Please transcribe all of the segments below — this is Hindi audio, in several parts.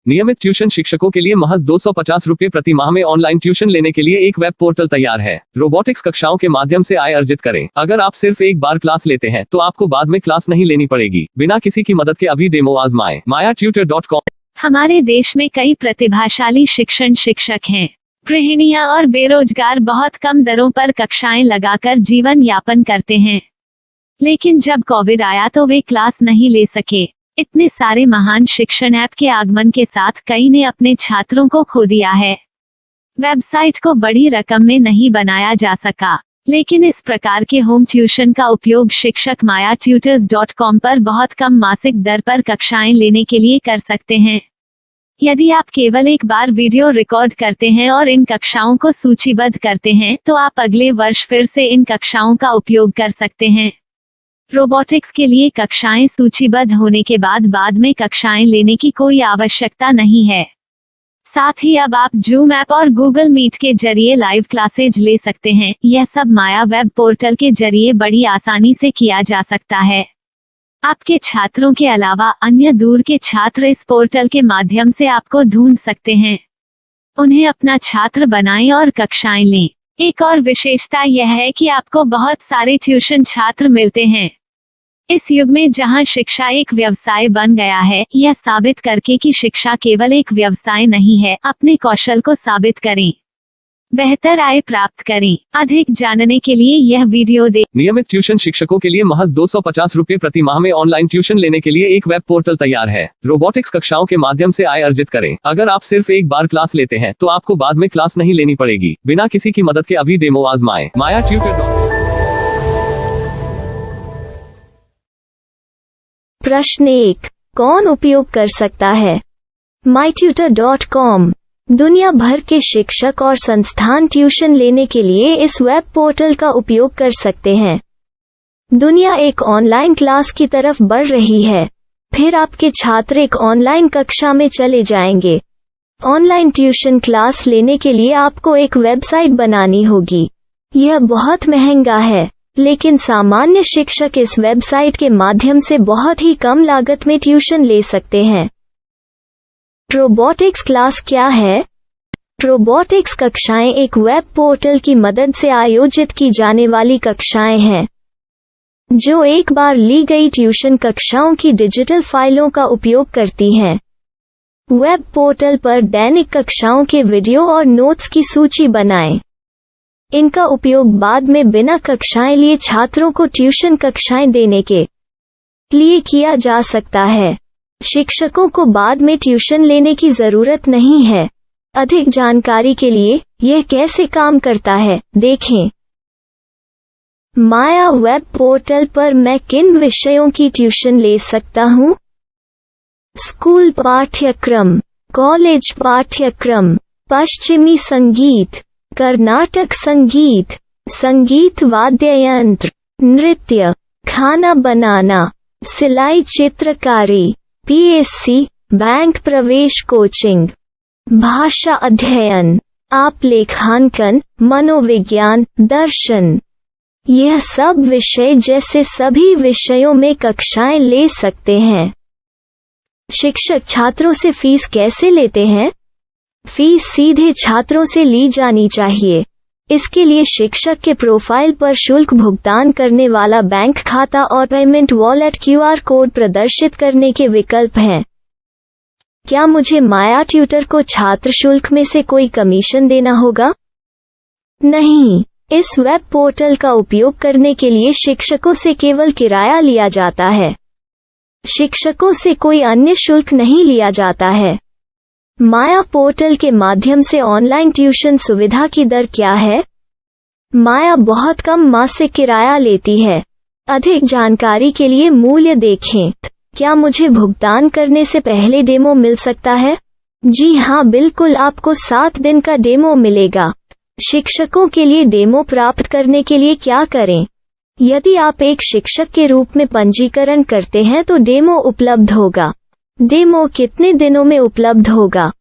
नियमित ट्यूशन शिक्षकों के लिए महज 250 रुपए प्रति माह में ऑनलाइन ट्यूशन लेने के लिए एक वेब पोर्टल तैयार है। रोबोटिक्स कक्षाओं के माध्यम से आय अर्जित करें। अगर आप सिर्फ एक बार क्लास लेते हैं तो आपको बाद में क्लास नहीं लेनी पड़ेगी। बिना किसी की मदद के अभी डेमो आजमाएं। mayatutor.com। हमारे देश में कई प्रतिभाशाली शिक्षक हैं। गृहिणियां और बेरोजगार बहुत कम दरों पर कक्षाएं लगाकर जीवन यापन करते हैं, लेकिन जब कोविड आया तो वे क्लास नहीं ले सके। इतने सारे महान शिक्षण ऐप के आगमन के साथ कई ने अपने छात्रों को खो दिया है। वेबसाइट को बड़ी रकम में नहीं बनाया जा सका, लेकिन इस प्रकार के होम ट्यूशन का उपयोग शिक्षक mayatutors.com पर बहुत कम मासिक दर पर कक्षाएं लेने के लिए कर सकते हैं। यदि आप केवल एक बार वीडियो रिकॉर्ड करते हैं और इन कक्षाओं को सूचीबद्ध करते हैं तो आप अगले वर्ष फिर से इन कक्षाओं का उपयोग कर सकते हैं। रोबोटिक्स के लिए कक्षाएं सूचीबद्ध होने के बाद में कक्षाएं लेने की कोई आवश्यकता नहीं है। साथ ही अब आप जूम ऐप और गूगल मीट के जरिए लाइव क्लासेज ले सकते हैं। यह सब माया वेब पोर्टल के जरिए बड़ी आसानी से किया जा सकता है। आपके छात्रों के अलावा अन्य दूर के छात्र इस पोर्टल के माध्यम से आपको ढूंढ सकते हैं। उन्हें अपना छात्र बनाएं और कक्षाएं लें। एक और विशेषता यह है कि आपको बहुत सारे ट्यूशन छात्र मिलते हैं। इस युग में जहां शिक्षा एक व्यवसाय बन गया है, यह साबित करके कि शिक्षा केवल एक व्यवसाय नहीं है, अपने कौशल को साबित करें, बेहतर आय प्राप्त करें। अधिक जानने के लिए यह वीडियो देखें। नियमित ट्यूशन शिक्षकों के लिए महज 250 रुपए प्रति माह में ऑनलाइन ट्यूशन लेने के लिए एक वेब पोर्टल तैयार है। रोबोटिक्स कक्षाओं के माध्यम से आय अर्जित करें। अगर आप सिर्फ एक बार क्लास लेते हैं तो आपको बाद में क्लास नहीं लेनी पड़ेगी। बिना किसी की मदद के अभी डेमो आजमाएं। mayatutor.com। प्रश्न 1, कौन उपयोग कर सकता है? mytutor.com दुनिया भर के शिक्षक और संस्थान ट्यूशन लेने के लिए इस वेब पोर्टल का उपयोग कर सकते हैं। दुनिया एक ऑनलाइन क्लास की तरफ बढ़ रही है, फिर आपके छात्र एक ऑनलाइन कक्षा में चले जाएंगे। ऑनलाइन ट्यूशन क्लास लेने के लिए आपको एक वेबसाइट बनानी होगी। यह बहुत महंगा है, लेकिन सामान्य शिक्षक इस वेबसाइट के माध्यम से बहुत ही कम लागत में ट्यूशन ले सकते हैं। रोबोटिक्स क्लास क्या है? रोबोटिक्स कक्षाएं एक वेब पोर्टल की मदद से आयोजित की जाने वाली कक्षाएं हैं, जो एक बार ली गई ट्यूशन कक्षाओं की डिजिटल फाइलों का उपयोग करती हैं। वेब पोर्टल पर दैनिक कक्षाओं के वीडियो और नोट्स की सूची बनाएं। इनका उपयोग बाद में बिना कक्षाएं लिए छात्रों को ट्यूशन कक्षाएं देने के लिए किया जा सकता है। शिक्षकों को बाद में ट्यूशन लेने की जरूरत नहीं है। अधिक जानकारी के लिए यह कैसे काम करता है देखें। माया वेब पोर्टल पर मैं किन विषयों की ट्यूशन ले सकता हूँ? स्कूल पाठ्यक्रम, कॉलेज पाठ्यक्रम, पश्चिमी संगीत, कर्नाटक संगीत, संगीत वाद्य यंत्र, नृत्य, खाना बनाना, सिलाई चित्रकारी, पीएससी, बैंक प्रवेश कोचिंग, भाषा अध्ययन, आप लेखांकन, मनोविज्ञान, दर्शन। यह सब विषय जैसे सभी विषयों में कक्षाएं ले सकते हैं। शिक्षक छात्रों से फीस कैसे लेते हैं? फीस सीधे छात्रों से ली जानी चाहिए। इसके लिए शिक्षक के प्रोफाइल पर शुल्क भुगतान करने वाला बैंक खाता और पेमेंट वॉलेट क्यूआर कोड प्रदर्शित करने के विकल्प हैं। क्या मुझे माया ट्यूटर को छात्र शुल्क में से कोई कमीशन देना होगा? नहीं, इस वेब पोर्टल का उपयोग करने के लिए शिक्षकों से केवल किराया लिया जाता है। शिक्षकों से कोई अन्य शुल्क नहीं लिया जाता है। माया पोर्टल के माध्यम से ऑनलाइन ट्यूशन सुविधा की दर क्या है? माया बहुत कम मासिक किराया लेती है। अधिक जानकारी के लिए मूल्य देखें। क्या मुझे भुगतान करने से पहले डेमो मिल सकता है? जी हाँ, बिल्कुल, आपको 7 दिन का डेमो मिलेगा। शिक्षकों के लिए डेमो प्राप्त करने के लिए क्या करें? यदि आप एक शिक्षक के रूप में पंजीकरण करते हैं तो डेमो उपलब्ध होगा। डेमो कितने दिनों में उपलब्ध होगा?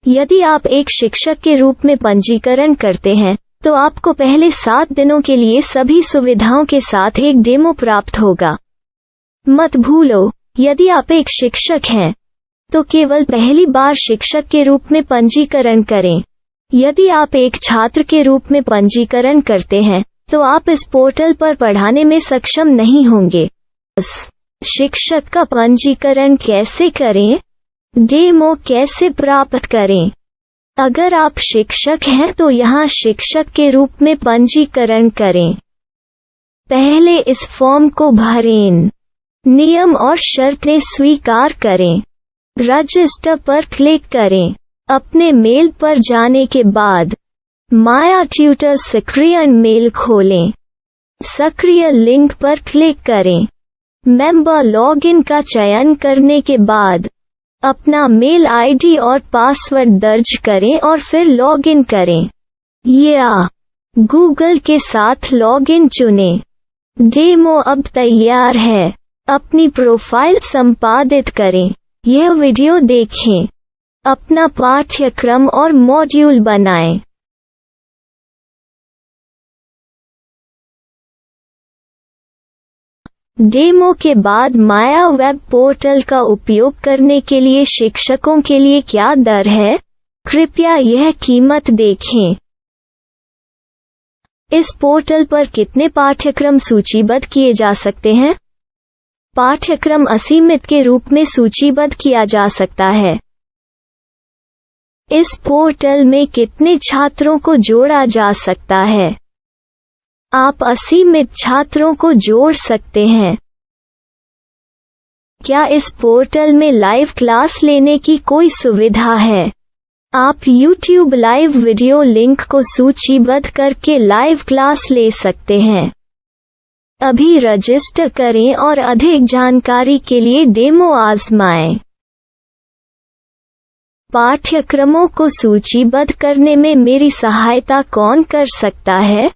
यदि आप एक शिक्षक के रूप में पंजीकरण करते हैं तो आपको पहले 7 दिनों के लिए सभी सुविधाओं के साथ एक डेमो प्राप्त होगा। मत भूलो, यदि आप एक शिक्षक हैं तो केवल पहली बार शिक्षक के रूप में पंजीकरण करें। यदि आप एक छात्र के रूप में पंजीकरण करते हैं तो आप इस पोर्टल पर पढ़ाने में सक्षम नहीं होंगे। शिक्षक का पंजीकरण कैसे करें? डेमो कैसे प्राप्त करें? अगर आप शिक्षक हैं तो यहाँ शिक्षक के रूप में पंजीकरण करें। पहले इस फॉर्म को भरें। नियम और शर्तें स्वीकार करें। रजिस्टर पर क्लिक करें। अपने मेल पर जाने के बाद माया ट्यूटर सक्रिय मेल खोलें। सक्रिय लिंक पर क्लिक करें। मेंबर लॉगिन का चयन करने के बाद अपना मेल आईडी और पासवर्ड दर्ज करें और फिर लॉगिन करें या गूगल के साथ लॉगिन चुनें। डेमो अब तैयार है। अपनी प्रोफाइल संपादित करें। यह वीडियो देखें। अपना पाठ्यक्रम और मॉड्यूल बनाएं। डेमो के बाद माया वेब पोर्टल का उपयोग करने के लिए शिक्षकों के लिए क्या दर है? कृपया यह कीमत देखें। इस पोर्टल पर कितने पाठ्यक्रम सूचीबद्ध किए जा सकते हैं? पाठ्यक्रम असीमित के रूप में सूचीबद्ध किया जा सकता है। इस पोर्टल में कितने छात्रों को जोड़ा जा सकता है? आप असीमित छात्रों को जोड़ सकते हैं। क्या इस पोर्टल में लाइव क्लास लेने की कोई सुविधा है? आप YouTube लाइव वीडियो लिंक को सूचीबद्ध करके लाइव क्लास ले सकते हैं। अभी रजिस्टर करें और अधिक जानकारी के लिए डेमो आजमाएं। पाठ्यक्रमों को सूचीबद्ध करने में मेरी सहायता कौन कर सकता है?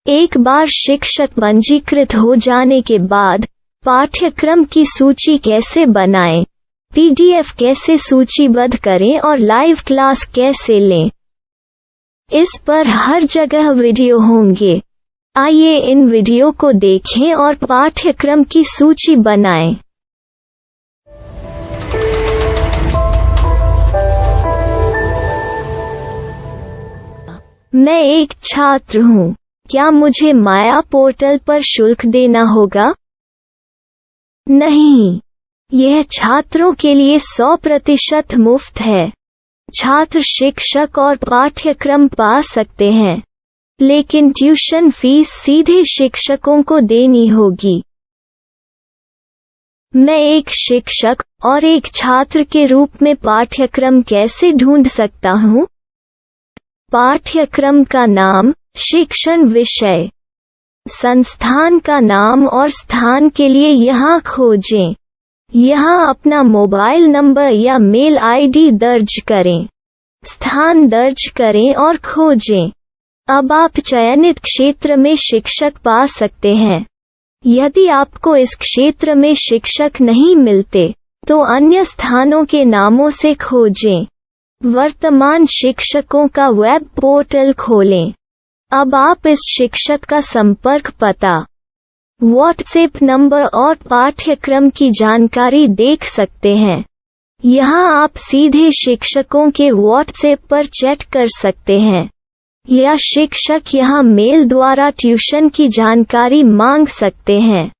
एक बार शिक्षक पंजीकृत हो जाने के बाद पाठ्यक्रम की सूची कैसे बनाएं, PDF कैसे सूचीबद्ध करें और लाइव क्लास कैसे लें, इस पर हर जगह वीडियो होंगे। आइए इन वीडियो को देखें और पाठ्यक्रम की सूची बनाएं। मैं एक छात्र हूँ। क्या मुझे माया पोर्टल पर शुल्क देना होगा? नहीं, यह छात्रों के लिए 100% मुफ्त है। छात्र शिक्षक और पाठ्यक्रम पा सकते हैं, लेकिन ट्यूशन फीस सीधे शिक्षकों को देनी होगी। मैं एक शिक्षक और एक छात्र के रूप में पाठ्यक्रम कैसे ढूंढ सकता हूँ? पाठ्यक्रम का नाम, शिक्षण विषय, संस्थान का नाम और स्थान के लिए यहाँ खोजें। यहाँ अपना मोबाइल नंबर या मेल आईडी दर्ज करें। स्थान दर्ज करें और खोजें। अब आप चयनित क्षेत्र में शिक्षक पा सकते हैं। यदि आपको इस क्षेत्र में शिक्षक नहीं मिलते तो अन्य स्थानों के नामों से खोजें। वर्तमान शिक्षकों का वेब पोर्टल खोलें। अब आप इस शिक्षक का संपर्क पता, व्हाट्सएप नंबर और पाठ्यक्रम की जानकारी देख सकते हैं। यहाँ आप सीधे शिक्षकों के व्हाट्सएप पर चैट कर सकते हैं या शिक्षक यहाँ मेल द्वारा ट्यूशन की जानकारी मांग सकते हैं।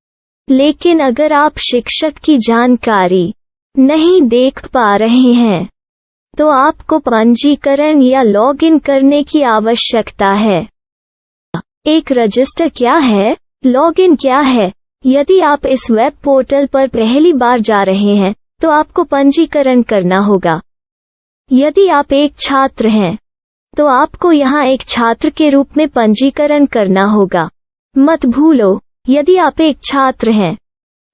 लेकिन अगर आप शिक्षक की जानकारी नहीं देख पा रहे हैं तो आपको पंजीकरण या लॉगिन करने की आवश्यकता है। एक रजिस्टर क्या है? लॉगिन क्या है? यदि आप इस वेब पोर्टल पर पहली बार जा रहे हैं तो आपको पंजीकरण करना होगा। यदि आप एक छात्र हैं तो आपको यहाँ एक छात्र के रूप में पंजीकरण करना होगा। मत भूलो, यदि आप एक छात्र हैं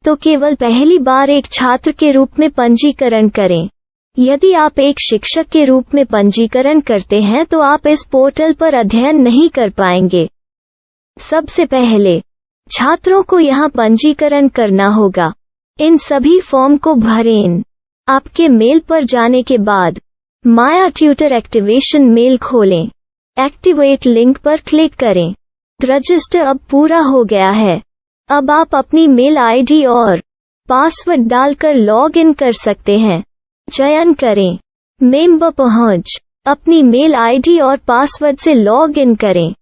तो केवल पहली बार एक छात्र के रूप में पंजीकरण करें। यदि आप एक शिक्षक के रूप में पंजीकरण करते हैं तो आप इस पोर्टल पर अध्ययन नहीं कर पाएंगे। सबसे पहले छात्रों को यहाँ पंजीकरण करना होगा। इन सभी फॉर्म को भरें। आपके मेल पर जाने के बाद माया ट्यूटर एक्टिवेशन मेल खोलें। एक्टिवेट लिंक पर क्लिक करें। रजिस्टर अब पूरा हो गया है। अब आप अपनी मेल आईडी और पासवर्ड डालकर लॉग इन कर सकते हैं। चयन करें। मेंबर पहुंच। अपनी मेल आईडी और पासवर्ड से लॉग इन करें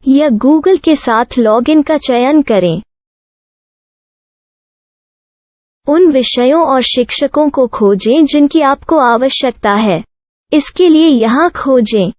या गूगल के साथ लॉगिन का चयन करें। उन विषयों और शिक्षकों को खोजें जिनकी आपको आवश्यकता है। इसके लिए यहाँ खोजें।